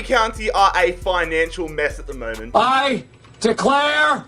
County are a financial mess at the moment. I declare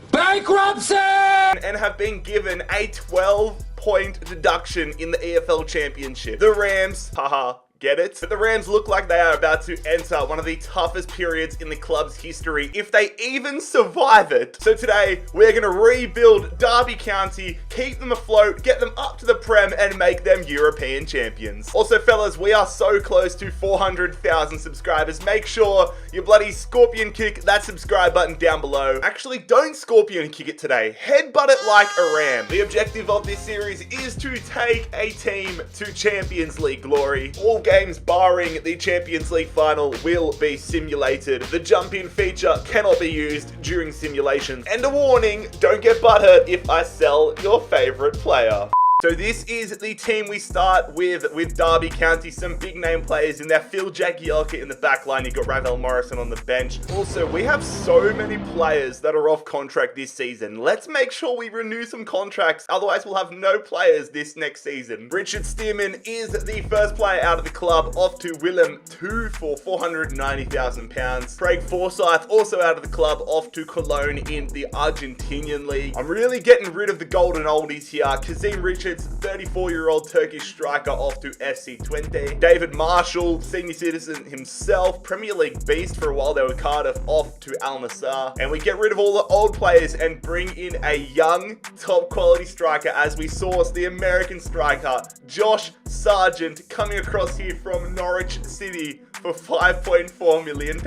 bankruptcy! And have been given a 12-point deduction in the EFL Championship. The Rams, haha, get it? But the Rams look like they are about to enter one of the toughest periods in the club's history, if they even survive it. So today, we're going to rebuild Derby County, keep them afloat, get them up to the Prem, and make them European champions. Also, fellas, we are so close to 400,000 subscribers. Make sure you bloody scorpion kick that subscribe button down below. Actually, don't scorpion kick it today. Headbutt it like a ram. The objective of this series is to take a team to Champions League glory. All games barring the Champions League final will be simulated. The jump-in feature cannot be used during simulations. And a warning, don't get butthurt if I sell your favorite player. So this is the team we start with Derby County. Some big name players in there. Phil Jagielka in the back line. You've got Ravel Morrison on the bench. Also, we have so many players that are off contract this season. Let's make sure we renew some contracts. Otherwise, we'll have no players this next season. Richard Stearman is the first player out of the club, off to Willem 2 for £490,000. Craig Forsyth also out of the club, off to Cologne in the Argentinian league. I'm really getting rid of the golden oldies here. Kazim Richards, 34-year-old Turkish striker, off to FC Twente. David Marshall, senior citizen himself, Premier League beast for a while there with Cardiff, off to Al Nassr. And we get rid of all the old players and bring in a young, top quality striker as we source the American striker, Josh Sargent, coming across here from Norwich City for £5.4 million.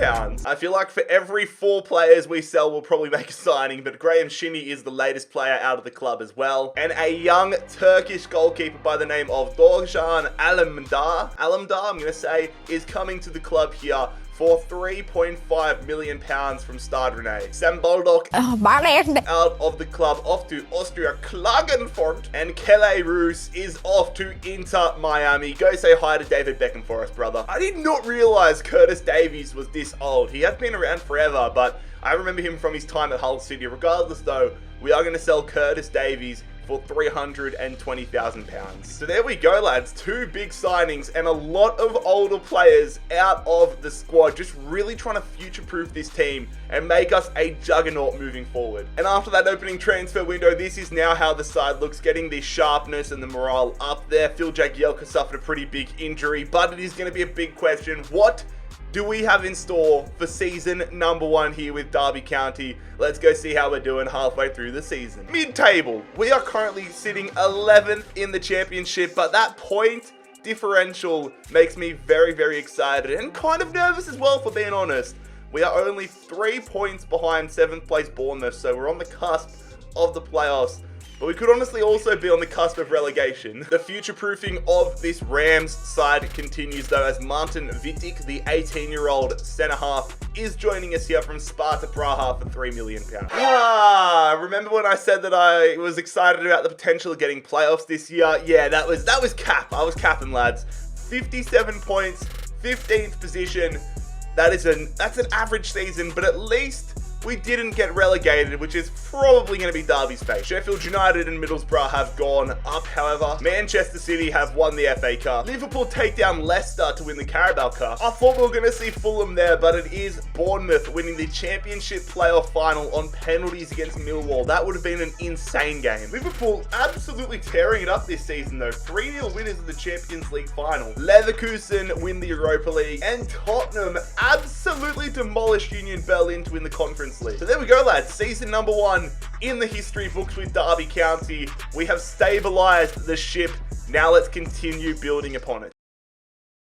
I feel like for every 4 players we sell, we'll probably make a signing, but Graham Shinnie is the latest player out of the club as well. And a young Turkish goalkeeper by the name of Dorjan Alemdar, I'm going to say, is coming to the club here for £3.5 million from Stade Rennais. Sam Baldock out of the club, off to Austria Klagenfurt. And Kelle Roos is off to Inter Miami. Go say hi to David Beckham for us, brother. I did not realize Curtis Davies was this old. He has been around forever, but I remember him from his time at Hull City. Regardless though, we are going to sell Curtis Davies for £320,000. So there we go, lads. 2 big signings and a lot of older players out of the squad, just really trying to future-proof this team and make us a juggernaut moving forward. And after that opening transfer window, this is now how the side looks, getting the sharpness and the morale up there. Phil Jagielka suffered a pretty big injury, but it is going to be a big question. What do we have in store for season number 1 here with Derby County? Let's go see how we're doing halfway through the season. Mid-table, we are currently sitting 11th in the championship, but that point differential makes me very, very excited and kind of nervous as well, for being honest. We are only 3 points behind 7th place Bournemouth, so we're on the cusp of the playoffs. But we could honestly also be on the cusp of relegation. The future-proofing of this Rams side continues though, as Martin Vitic, the 18-year-old centre-half, is joining us here from Sparta Praha for £3 million. Remember when I said that I was excited about the potential of getting playoffs this year? Yeah, that was cap. I was capping, lads. 57 points, 15th position. That's an average season, but at least we didn't get relegated, which is probably going to be Derby's fate. Sheffield United and Middlesbrough have gone up, however. Manchester City have won the FA Cup. Liverpool take down Leicester to win the Carabao Cup. I thought we were going to see Fulham there, but it is Bournemouth winning the Championship playoff final on penalties against Millwall. That would have been an insane game. Liverpool absolutely tearing it up this season though. 3-0 winners of the Champions League final. Leverkusen win the Europa League. And Tottenham absolutely demolished Union Berlin to win the Conference League. So there we go, lads. Season number 1 in the history books with Derby County. We have stabilized the ship. Now let's continue building upon it.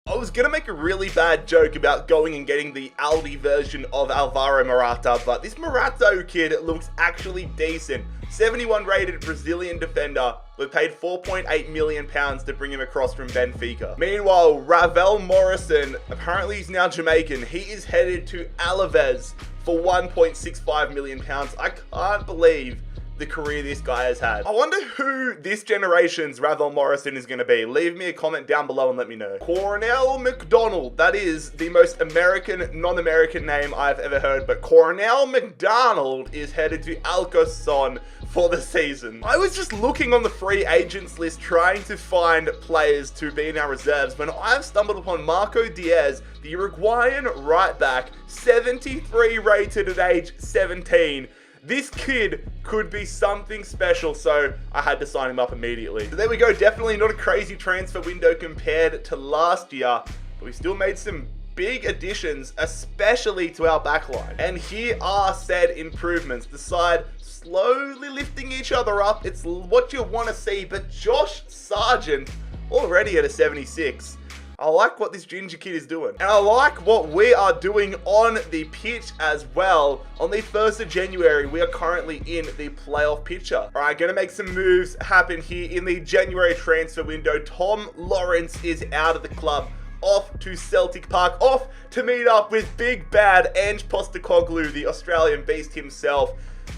I was going to make a really bad joke about going and getting the Aldi version of Alvaro Morata, but this Morato kid looks actually decent. 71 rated Brazilian defender. We paid £4.8 million to bring him across from Benfica. Meanwhile, Ravel Morrison, apparently he's now Jamaican. He is headed to Alaves for £1.65 million. I can't believe the career this guy has had. I wonder who this generation's Ravel Morrison is going to be. Leave me a comment down below and let me know. Cornell McDonald. That is the most American, non-American name I've ever heard, but Cornell McDonald is headed to Alcoson for the season. I was just looking on the free agents list trying to find players to be in our reserves when I've stumbled upon Marco Diaz, the Uruguayan right back, 73 rated at age 17. This kid could be something special, so I had to sign him up immediately. So there we go, definitely not a crazy transfer window compared to last year, but we still made some big additions, especially to our backline. And here are said improvements. The side slowly lifting each other up. It's what you want to see, but Josh Sargent already at a 76. I like what this ginger kid is doing. And I like what we are doing on the pitch as well. On the 1st of January, we are currently in the playoff picture. All right, gonna make some moves happen here in the January transfer window. Tom Lawrence is out of the club, off to Celtic Park, off to meet up with big bad Ange Postecoglou, the Australian beast himself.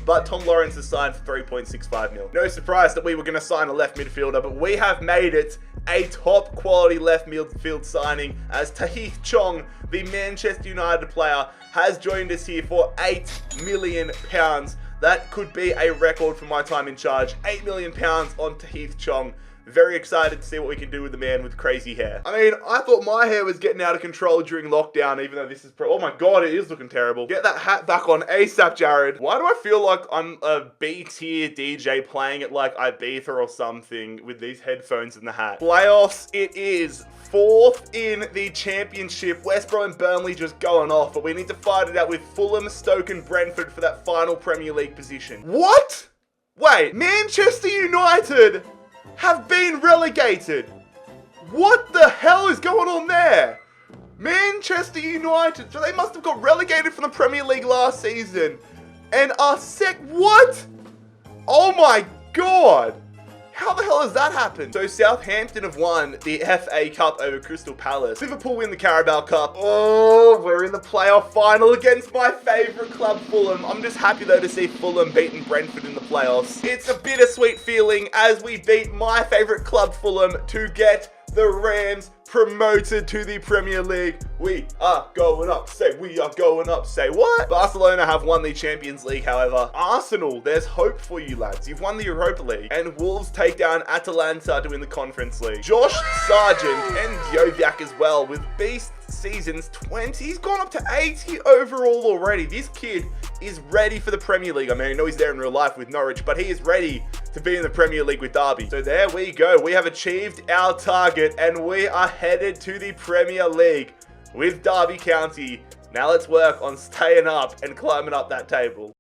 But Tom Lawrence has signed for 3.65 mil. No surprise that we were going to sign a left midfielder, but we have made it a top quality left midfield signing as Tahith Chong, the Manchester United player, has joined us here for £8 million. That could be a record for my time in charge. £8 million on Tahith Chong. Very excited to see what we can do with the man with crazy hair. I mean, I thought my hair was getting out of control during lockdown, even though this is oh my god, it is looking terrible. Get that hat back on ASAP, Jared. Why do I feel like I'm a B-tier DJ playing at like Ibiza or something with these headphones and the hat? Playoffs it is. 4th in the championship. West Brom and Burnley just going off, but we need to fight it out with Fulham, Stoke and Brentford for that final Premier League position. What? Wait, Manchester United have been relegated. What the hell is going on there? Manchester United, so they must have got relegated from the Premier League last season and are what? Oh my god. How the hell has that happened? So Southampton have won the FA Cup over Crystal Palace. Liverpool win the Carabao Cup. Oh, we're in the playoff final against my favourite club, Fulham. I'm just happy though to see Fulham beating Brentford in the playoffs. It's a bittersweet feeling as we beat my favourite club, Fulham, to get the Rams promoted to the Premier League. We are going up. Say we are going up. Say what? Barcelona have won the Champions League, however. Arsenal, there's hope for you lads. You've won the Europa League. And Wolves take down Atalanta to win the Conference League. Josh Sargent and Joviak as well with beast seasons 20. He's gone up to 80 overall already. This kid is ready for the Premier League. I mean, I know he's there in real life with Norwich, but he is ready to be in the Premier League with Derby. So there we go. We have achieved our target and we are headed to the Premier League with Derby County. Now let's work on staying up and climbing up that table.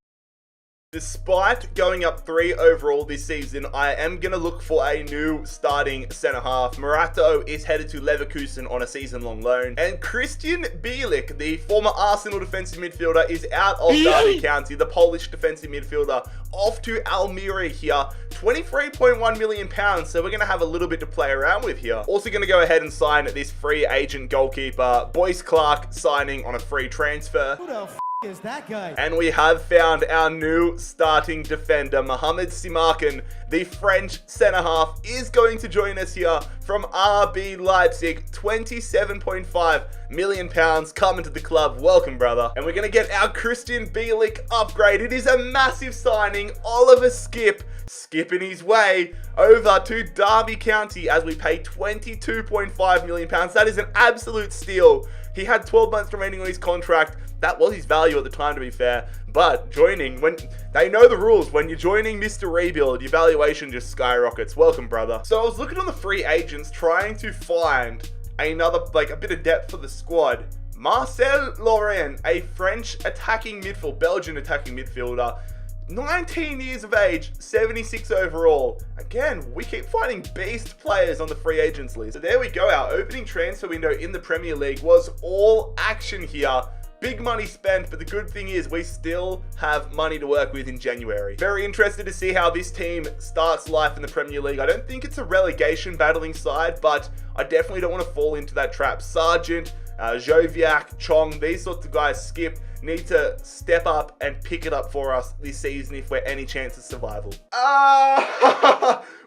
Despite going up 3 overall this season, I am going to look for a new starting centre-half. Morato is headed to Leverkusen on a season-long loan. And Christian Bielik, the former Arsenal defensive midfielder, is out of Derby County. The Polish defensive midfielder off to Almere here. £23.1 million, so we're going to have a little bit to play around with here. Also going to go ahead and sign this free agent goalkeeper, Boyce Clark, signing on a free transfer. Who the f is that guy? And we have found our new starting defender, Mohamed Simakan, the French centre-half, is going to join us here from RB Leipzig. £27.5 million coming to the club. Welcome, brother. And we're going to get our Christian Bielik upgrade. It is a massive signing. Oliver skipping his way over to Derby County as we pay £22.5 million. That is an absolute steal. He had 12 months remaining on his contract. That was his value at the time, to be fair. But joining, when they know the rules, when you're joining Mr. Rebuild, your valuation just skyrockets. Welcome, brother. So I was looking on the free agents, trying to find another, a bit of depth for the squad. Marcel Laurent, a French Belgian attacking midfielder, 19 years of age, 76 overall. Again, we keep finding beast players on the free agents list. So there we go. Our opening transfer window in the Premier League was all action here. Big money spent, but the good thing is we still have money to work with in January. Very interested to see how this team starts life in the Premier League. I don't think it's a relegation battling side, but I definitely don't want to fall into that trap. Sargent, Joviak, Chong, these sorts of guys need to step up and pick it up for us this season if we're any chance of survival.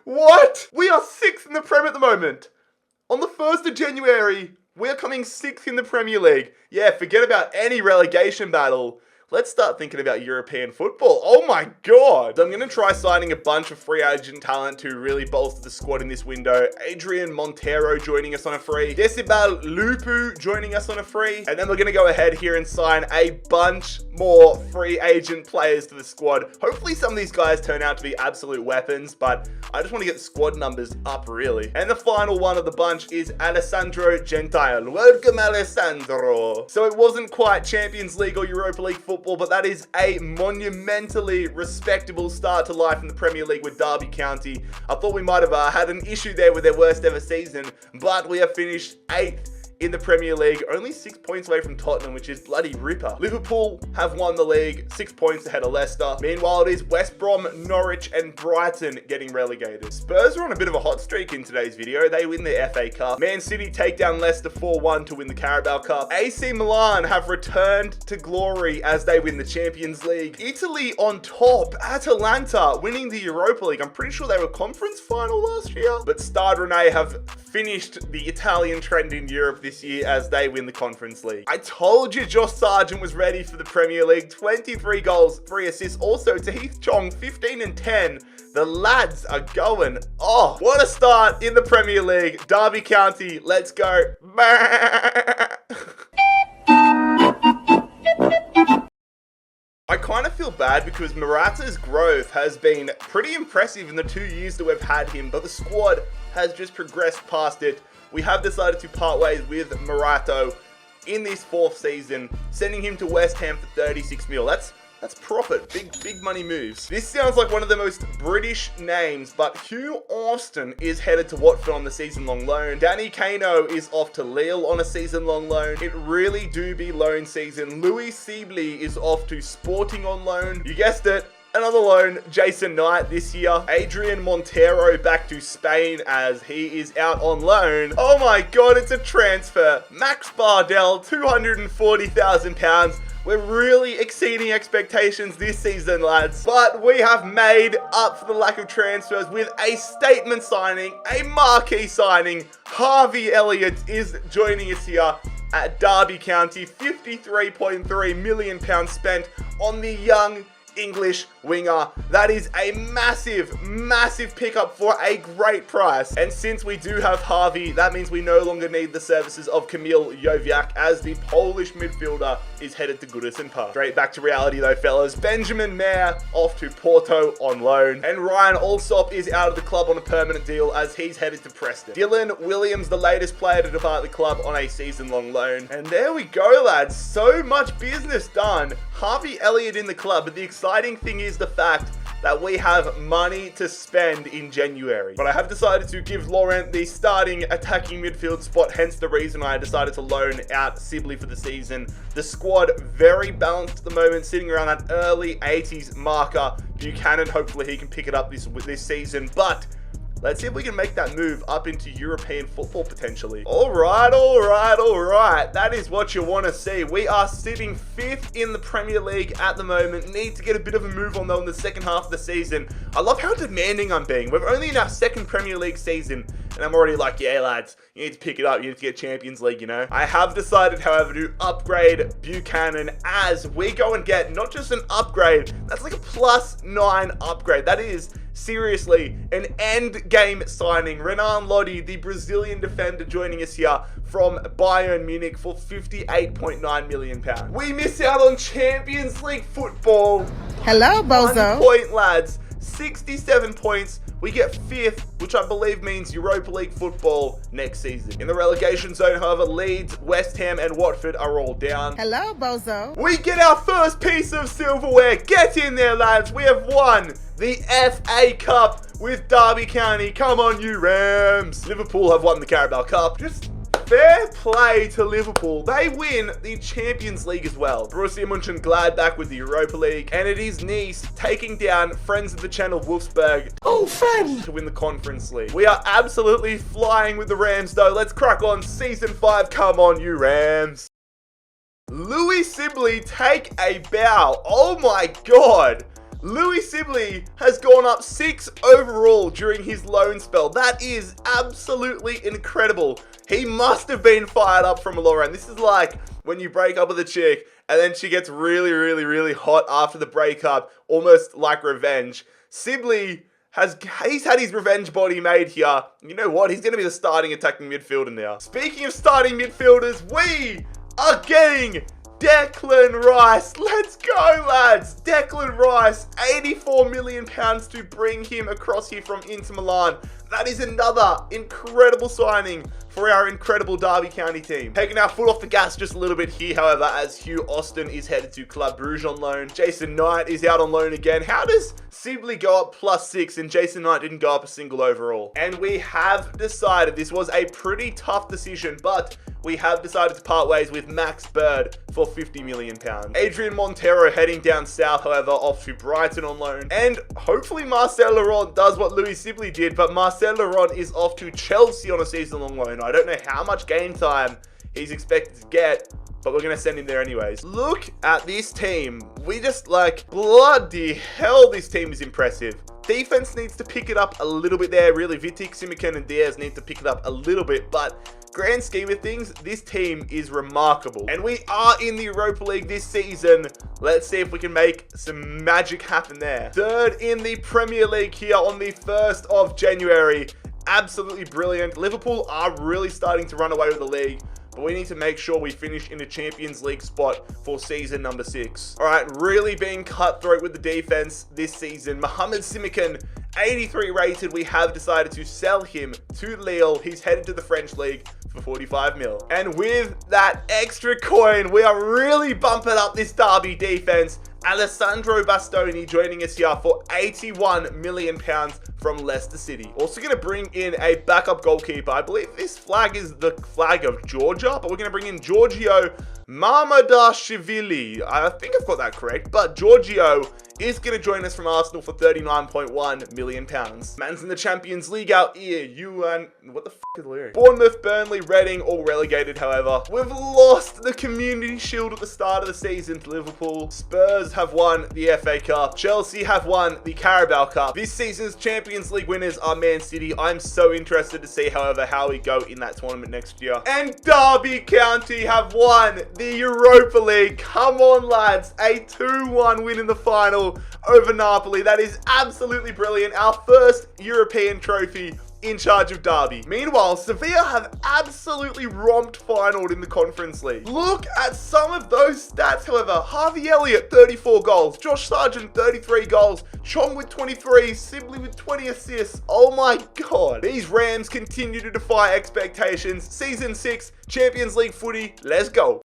What? We are 6th in the Prem at the moment. On the 1st of January, we're coming 6th in the Premier League. Yeah, forget about any relegation battle. let's start thinking about European football. Oh my god! So I'm going to try signing a bunch of free agent talent to really bolster the squad in this window. Adrian Montero joining us on a free. Decibel Lupu joining us on a free. And then we're going to go ahead here and sign a bunch more free agent players to the squad. Hopefully some of these guys turn out to be absolute weapons, but I just want to get the squad numbers up really. And the final one of the bunch is Alessandro Gentile. Welcome, Alessandro. So it wasn't quite Champions League or Europa League football, but that is a monumentally respectable start to life in the Premier League with Derby County. I thought we might have had an issue there with their worst ever season, but we have finished 8th in the Premier League, only 6 points away from Tottenham, which is bloody ripper. Liverpool have won the league, 6 points ahead of Leicester. Meanwhile, it is West Brom, Norwich, and Brighton getting relegated. Spurs are on a bit of a hot streak in today's video. They win the FA Cup. Man City take down Leicester 4-1 to win the Carabao Cup. AC Milan have returned to glory as they win the Champions League. Italy on top. Atalanta winning the Europa League. I'm pretty sure they were conference final last year. But Stade Rennais have finished the Italian trend in Europe this year as they win the Conference League. I told you Josh Sargent was ready for the Premier League. 23 goals, 3 assists. Also to Heath Chong, 15 and 10. The lads are going. Oh, what a start in the Premier League. Derby County, let's go. I kind of feel bad because Morata's growth has been pretty impressive in the 2 years that we've had him, but the squad has just progressed past it. We have decided to part ways with Morato in this 4th season, sending him to West Ham for 36 mil. That's profit. Big money moves. This sounds like one of the most British names, but Hugh Austin is headed to Watford on the season-long loan. Danny Kano is off to Lille on a season-long loan. It really do be loan season. Louis Sibley is off to Sporting on loan. You guessed it. Another loan, Jason Knight this year. Adrian Montero back to Spain as he is out on loan. Oh my god, it's a transfer. Max Bardell, £240,000. We're really exceeding expectations this season, lads. But we have made up for the lack of transfers with a statement signing, a marquee signing. Harvey Elliott is joining us here at Derby County. £53.3 million spent on the young English winger. That is a massive pickup for a great price. And since we do have Harvey, that means we no longer need the services of Kamil Joviak as the Polish midfielder is headed to Goodison Park. Straight back to reality though, fellas. Benjamin Mayer off to Porto on loan. And Ryan Alsop is out of the club on a permanent deal as he's headed to Preston. Dylan Williams, the latest player to depart the club on a season-long loan. And there we go, lads. So much business done. Harvey Elliott in the club, but the exciting thing is the fact that we have money to spend in January. But I have decided to give Laurent the starting attacking midfield spot, hence the reason I decided to loan out Sibley for the season. The squad very balanced at the moment, sitting around that early 80s marker. Buchanan, hopefully he can pick it up this season, but let's see if we can make that move up into European football potentially. All right. That is what you want to see. We are sitting 5th in the Premier League at the moment. Need to get a bit of a move on though in the second half of the season. I love how demanding I'm being. We're only in our 2nd Premier League season and I'm already like, yeah lads, you need to pick it up. You need to get Champions League, you know. I have decided, however, to upgrade Buchanan as we go and get not just an upgrade, that's like a +9 upgrade. That is seriously an end game signing. Renan Lodi, the Brazilian defender, joining us here from Bayern Munich for £58.9 million. We miss out on Champions League football. Hello, bozo. 1 point, lads. 67 points. We get 5th, which I believe means Europa League football next season. In the relegation zone, however, Leeds, West Ham, and Watford are all down. Hello, bozo. We get our first piece of silverware. Get in there, lads. We have won the FA Cup with Derby County. Come on, you Rams. Liverpool have won the Carabao Cup. Just fair play to Liverpool. They win the Champions League as well. Borussia Mönchengladbach with the Europa League. And it is Nice taking down friends of the channel Wolfsburg. Oh, friend. To win the Conference League. We are absolutely flying with the Rams though. Let's crack on Season 5. Come on, you Rams. Louis Sibley take a bow. Oh my god. Louis Sibley has gone up 6 overall during his loan spell. That is absolutely incredible. He must have been fired up from Lauren. This is like when you break up with a chick and then she gets really, really, really hot after the breakup, almost like revenge. Sibley he's had his revenge body made here. You know what? He's going to be the starting attacking midfielder now. Speaking of starting midfielders, we are getting Declan Rice. Let's go, lads. Declan Rice, £84 million to bring him across here from Inter Milan. That is another incredible signing for our incredible Derby County team. Taking our foot off the gas just a little bit here, however, as Hugh Austin is headed to Club Brugge on loan. Jason Knight is out on loan again. How does Sibley go up +6 and Jason Knight didn't go up a single overall? And we have decided, this was a pretty tough decision, but we have decided to part ways with Max Bird for £50 million. Adrian Montero heading down south, however, off to Brighton on loan. And hopefully Marcel Laurent does what Louis Sibley did, but Marcel Laurent is off to Chelsea on a season-long loan. I don't know how much game time he's expected to get, but we're going to send him there anyways. Look at this team. We just bloody hell, this team is impressive. Defense needs to pick it up a little bit there. Really, Vitic, Simican, and Diaz need to pick it up a little bit, but grand scheme of things, this team is remarkable. And we are in the Europa League this season. Let's see if we can make some magic happen there. Third in the Premier League here on the 1st of January. Absolutely brilliant. Liverpool are really starting to run away with the league, but we need to make sure we finish in a Champions League spot for season number 6. All right, really being cutthroat with the defense this season. Mohamed Simican, 83 rated. We have decided to sell him to Lille. He's headed to the French league for 45 mil. And with that extra coin, we are really bumping up this Derby defense. Alessandro Bastoni joining us here for £81 million from Leicester City. Also going to bring in a backup goalkeeper. I believe this flag is the flag of Georgia, but we're going to bring in Giorgio Mamadashvili. I think I've got that correct, but Giorgio is going to join us from Arsenal for £39.1 million. Man's in the Champions League out here. What the f*** is the lyric? Bournemouth, Burnley, Reading, all relegated, however. We've lost the Community Shield at the start of the season to Liverpool. Spurs have won the FA Cup. Chelsea have won the Carabao Cup. This season's Champions League winners are Man City. I'm so interested to see, however, how we go in that tournament next year. And Derby County have won the Europa League. Come on, lads. A 2-1 win in the final over Napoli. That is absolutely brilliant. Our first European trophy in charge of Derby. Meanwhile, Sevilla have absolutely romped finaled in the Conference League. Look at some of those stats, however. Harvey Elliott, 34 goals. Josh Sargent, 33 goals. Chong with 23. Sibley with 20 assists. Oh my god. These Rams continue to defy expectations. Season 6, Champions League footy. Let's go.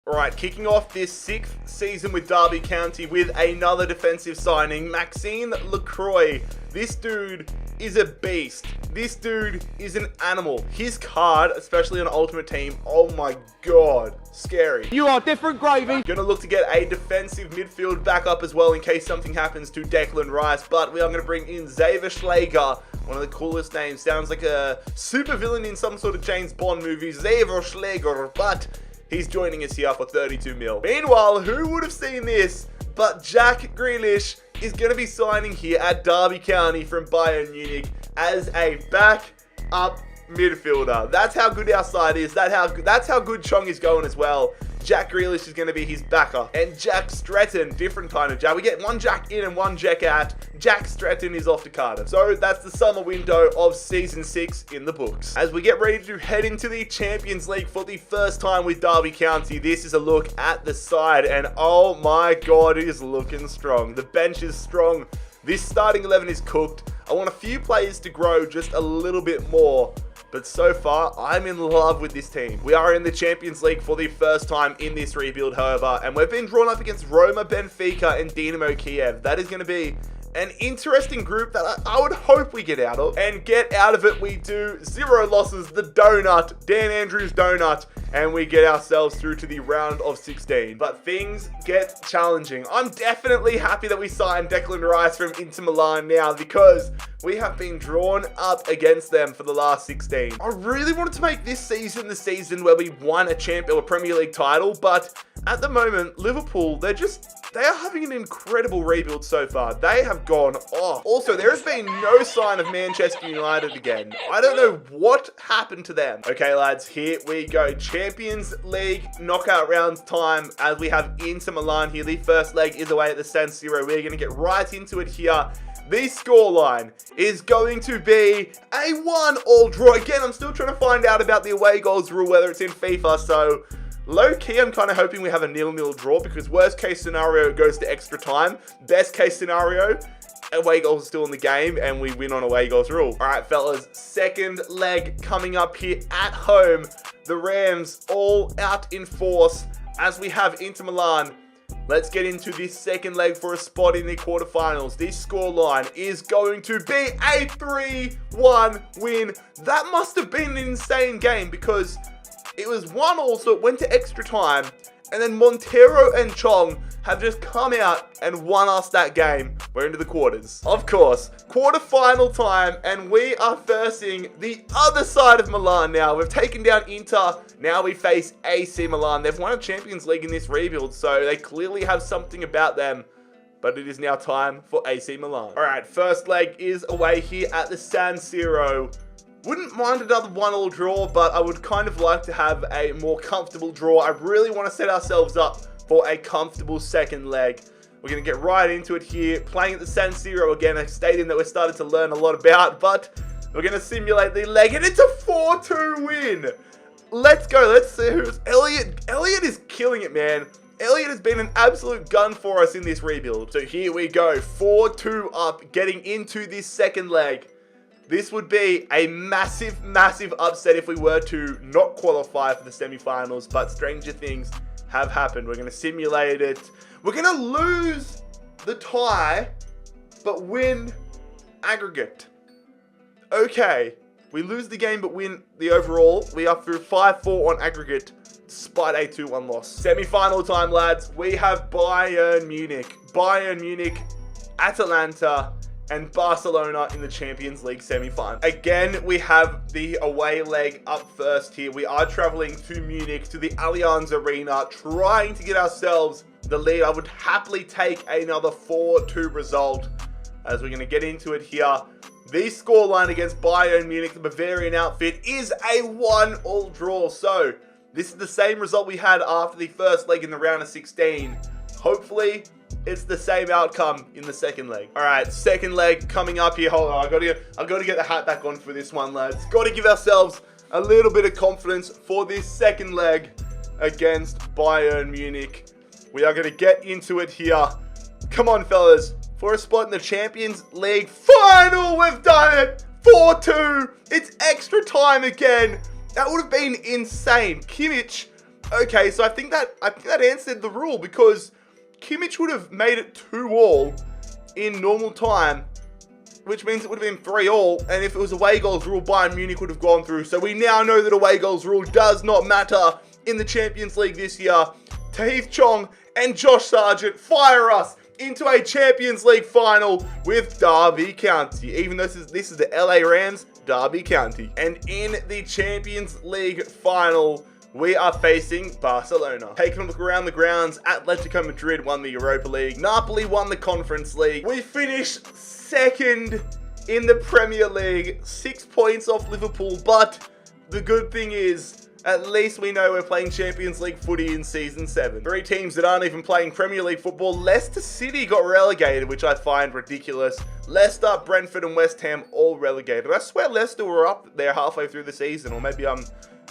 Alright, kicking off this 6th season with Derby County with another defensive signing, Maxime Lacroix. This dude is a beast. This dude is an animal. His card, especially on Ultimate Team, oh my god, scary. You are different gravy. Gonna look to get a defensive midfield backup as well in case something happens to Declan Rice, but we are going to bring in Xavier Schläger. One of the coolest names. Sounds like a supervillain in some sort of James Bond movie. Xavier Schläger, but he's joining us here for 32 mil. Meanwhile, who would have seen this? But Jack Grealish is going to be signing here at Derby County from Bayern Munich as a backup midfielder. That's how good our side is. That's how good Chong is going as well. Jack Grealish is going to be his backer. And Jack Stratton, different kind of Jack. We get one Jack in and one Jack out. Jack Stratton is off to Cardiff. So that's the summer window of Season 6 in the books. As we get ready to head into the Champions League for the first time with Derby County, this is a look at the side. And oh my god, it is looking strong. The bench is strong. This starting 11 is cooked. I want a few players to grow just a little bit more. But so far, I'm in love with this team. We are in the Champions League for the first time in this rebuild, however, and we've been drawn up against Roma, Benfica, and Dinamo Kiev. That is going to be an interesting group that I would hope we get out of. And get out of it, we do 0 losses, the donut, Dan Andrews donut, and we get ourselves through to the round of 16. But things get challenging. I'm definitely happy that we signed Declan Rice from Inter Milan now because we have been drawn up against them for the last 16. I really wanted to make this season the season where we won a Premier League title, but at the moment, Liverpool, they're just They are having an incredible rebuild so far. They have gone off. Also, there has been no sign of Manchester United again. I don't know what happened to them. Okay, lads, here we go. Champions League knockout round time as we have Inter Milan here. The first leg is away at the San Siro. We're going to get right into it here. The scoreline is going to be a 1-1 draw. Again, I'm still trying to find out about the away goals rule, whether it's in FIFA, so low-key, I'm kind of hoping we have a 0-0 draw because worst case scenario, it goes to extra time. Best case scenario, away goals are still in the game and we win on away goals rule. All right, fellas, second leg coming up here at home. The Rams all out in force as we have Inter Milan. Let's get into this second leg for a spot in the quarterfinals. This scoreline is going to be a 3-1 win. That must have been an insane game because it was 1-1, so it went to extra time. And then Montero and Chong have just come out and won us that game. We're into the quarters. Of course, quarterfinal time, and we are facing the other side of Milan now. We've taken down Inter. Now we face AC Milan. They've won a Champions League in this rebuild, so they clearly have something about them. But it is now time for AC Milan. All right, first leg is away here at the San Siro. Wouldn't mind another 1-1 draw, but I would kind of like to have a more comfortable draw. I really want to set ourselves up for a comfortable second leg. We're going to get right into it here. Playing at the San Siro again, a stadium that we're starting to learn a lot about, but we're going to simulate the leg, and it's a 4-2 win. Let's go. Let's see who's Elliot. Elliot is killing it, man. Elliot has been an absolute gun for us in this rebuild. So here we go. 4-2 up, getting into this second leg. This would be a massive, massive upset if we were to not qualify for the semifinals, but stranger things have happened. We're going to simulate it. We're going to lose the tie, but win aggregate. Okay, we lose the game, but win the overall. We are through 5-4 on aggregate, despite a 2-1 loss. Semi-final time, lads. We have Bayern Munich, Atalanta, and Barcelona in the Champions League semi-final. Again, we have the away leg up first here. We are traveling to Munich, to the Allianz Arena, trying to get ourselves the lead. I would happily take another 4-2 result as we're going to get into it here. The scoreline against Bayern Munich, the Bavarian outfit, is a 1-1 draw. So this is the same result we had after the first leg in the round of 16. Hopefully, it's the same outcome in the second leg. All right, second leg coming up here. Hold on, I got to get the hat back on for this one, lads. Got to give ourselves a little bit of confidence for this second leg against Bayern Munich. We are going to get into it here. Come on, fellas. For a spot in the Champions League final, we've done it. 4-2. It's extra time again. That would have been insane. Kimmich. Okay, so I think that answered the rule because Kimmich would have made it 2-2 in normal time, which means it would have been 3-3. And if it was away goals rule, Bayern Munich would have gone through. So we now know that away goals rule does not matter in the Champions League this year. Tahith Chong and Josh Sargent fire us into a Champions League final with Derby County. Even though this is the LA Rams, Derby County. And in the Champions League final, we are facing Barcelona. Taking a look around the grounds, Atletico Madrid won the Europa League. Napoli won the Conference League. We finished second in the Premier League, 6 points off Liverpool. But the good thing is, at least we know we're playing Champions League footy in Season 7. 3 teams that aren't even playing Premier League football. Leicester City got relegated, which I find ridiculous. Leicester, Brentford, and West Ham all relegated. I swear Leicester were up there halfway through the season, or maybe I'm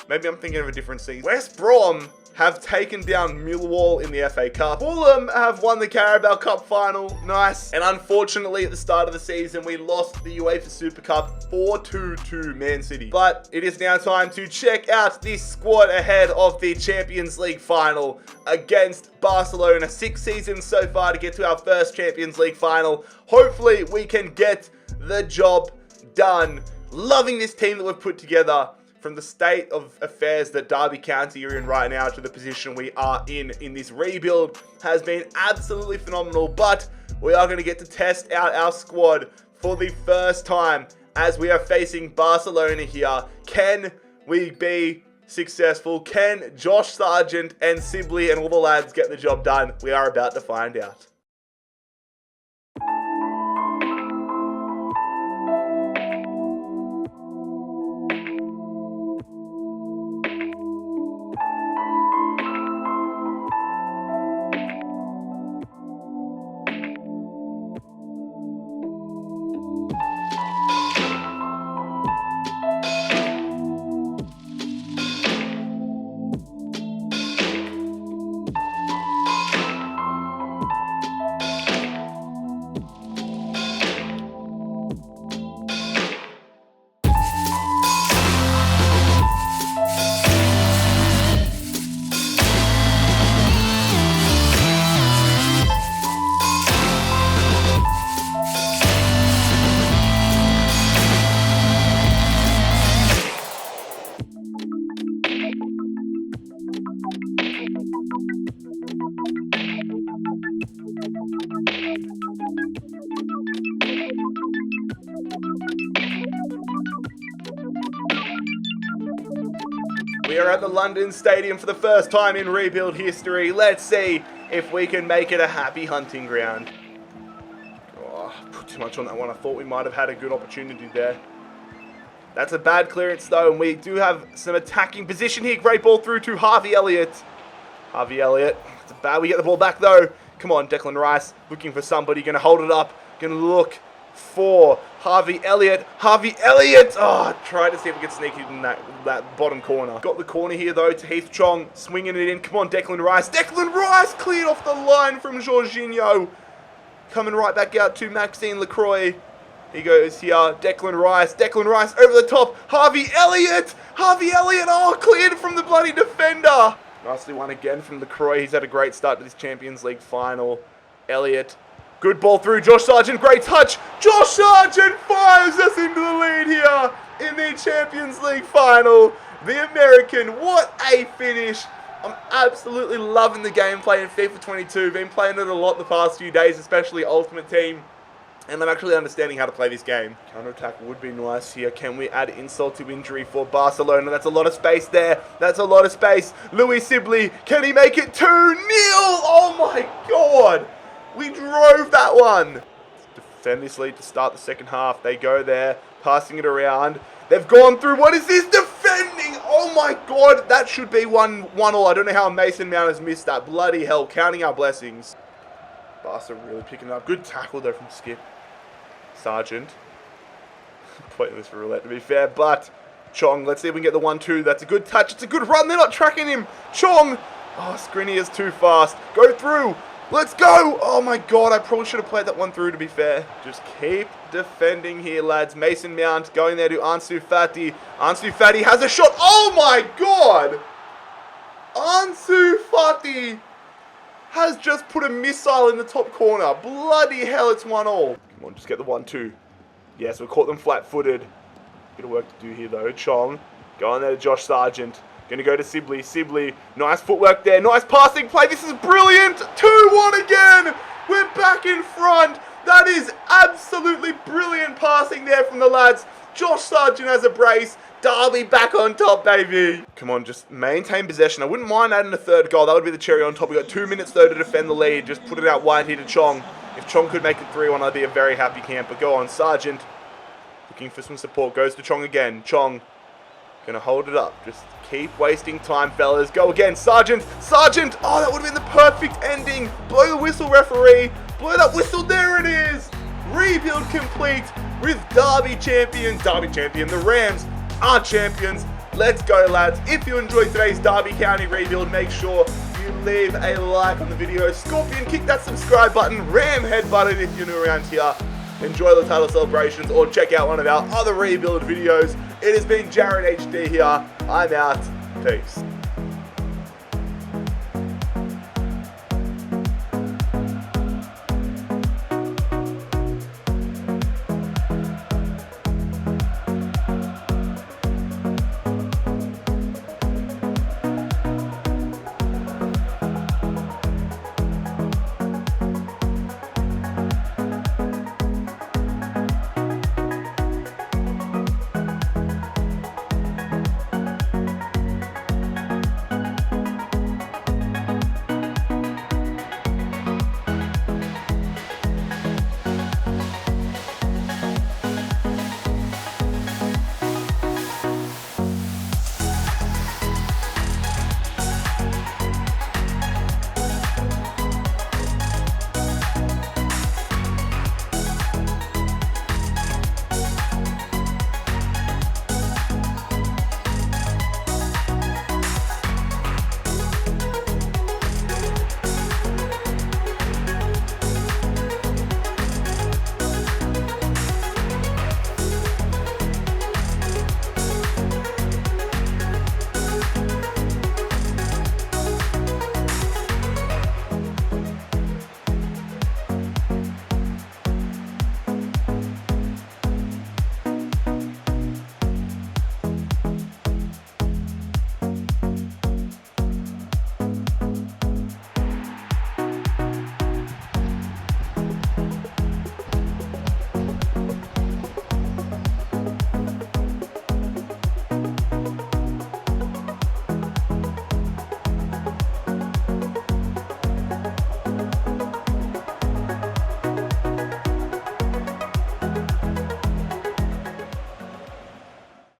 thinking of a different season. West Brom have taken down Millwall in the FA Cup. Fulham have won the Carabao Cup final. Nice. And unfortunately, at the start of the season, we lost the UEFA Super Cup 4-2 to Man City. But it is now time to check out this squad ahead of the Champions League final against Barcelona. 6 seasons so far to get to our first Champions League final. Hopefully, we can get the job done. Loving this team that we've put together. From the state of affairs that Derby County are in right now to the position we are in this rebuild has been absolutely phenomenal. But we are going to get to test out our squad for the first time as we are facing Barcelona here. Can we be successful? Can Josh Sargent and Sibley and all the lads get the job done? We are about to find out. We are at the London Stadium for the first time in rebuild history. Let's see if we can make it a happy hunting ground. Oh, put too much on that one. I thought we might have had a good opportunity there. That's a bad clearance though, and we do have some attacking position here. Great ball through to Harvey Elliott. Harvey Elliott. It's bad. We get the ball back though. Come on, Declan Rice looking for somebody. Going to hold it up. Going to look for Harvey Elliott. Harvey Elliott! Oh, try to see if we can sneak it in that bottom corner. Got the corner here, though, to Heath Chong. Swinging it in. Come on, Declan Rice. Declan Rice cleared off the line from Jorginho. Coming right back out to Maxime Lacroix. He goes here. Declan Rice. Declan Rice over the top. Harvey Elliott! Harvey Elliott! Oh, cleared from the bloody defender. Nicely won again from Lacroix. He's had a great start to this Champions League final. Elliott. Good ball through. Josh Sargent. Great touch. Josh Sargent fires us into the lead here in the Champions League final. The American. What a finish. I'm absolutely loving the gameplay in FIFA 22. Been playing it a lot the past few days, especially Ultimate Team. And I'm actually understanding how to play this game. Counter-attack would be nice here. Can we add insult to injury for Barcelona? That's a lot of space there. That's a lot of space. Louis Sibley. Can he make it 2-0? Oh my God. We drove that one. Defend this lead to start the second half. They go there, passing it around. They've gone through. What is this defending? Oh my God, that should be 1-1 all. I don't know how Mason Mount has missed that. Bloody hell, counting our blessings. Barca really picking it up. Good tackle though from Skip. Sargent. Pointless for roulette to be fair, but Chong, let's see if we can get the 1-2. That's a good touch. It's a good run. They're not tracking him. Chong. Oh, Skriniar is too fast. Go through. Let's go! Oh my God, I probably should have played that one through to be fair. Just keep defending here, lads. Mason Mount going there to Ansu Fati. Ansu Fati has a shot. Oh my God! Ansu Fati has just put a missile in the top corner. Bloody hell, it's 1-1. Come on, just get the 1-2. Yes, we caught them flat-footed. Bit of work to do here though. Chong going there to Josh Sargent. Going to go to Sibley. Sibley, nice footwork there. Nice passing play. This is brilliant. 2-1 again. We're back in front. That is absolutely brilliant passing there from the lads. Josh Sargent has a brace. Derby back on top, baby. Come on, just maintain possession. I wouldn't mind adding a third goal. That would be the cherry on top. We've got 2 minutes, though, to defend the lead. Just put it out wide here to Chong. If Chong could make it 3-1, I'd be a very happy camper. Go on, Sargent. Looking for some support. Goes to Chong again. Chong. Gonna hold it up. Just keep wasting time, fellas. Go again. Sargent. Sargent. Oh, that would have been the perfect ending. Blow the whistle, referee. Blow that whistle. There it is. Rebuild complete with Derby champion. The Rams are champions. Let's go, lads. If you enjoyed today's Derby County rebuild, make sure you leave a like on the video. Scorpion, kick that subscribe button. Ram head button if you're new around here. Enjoy the title celebrations or check out one of our other rebuild videos. It has been JarradHD here. I'm out. Peace.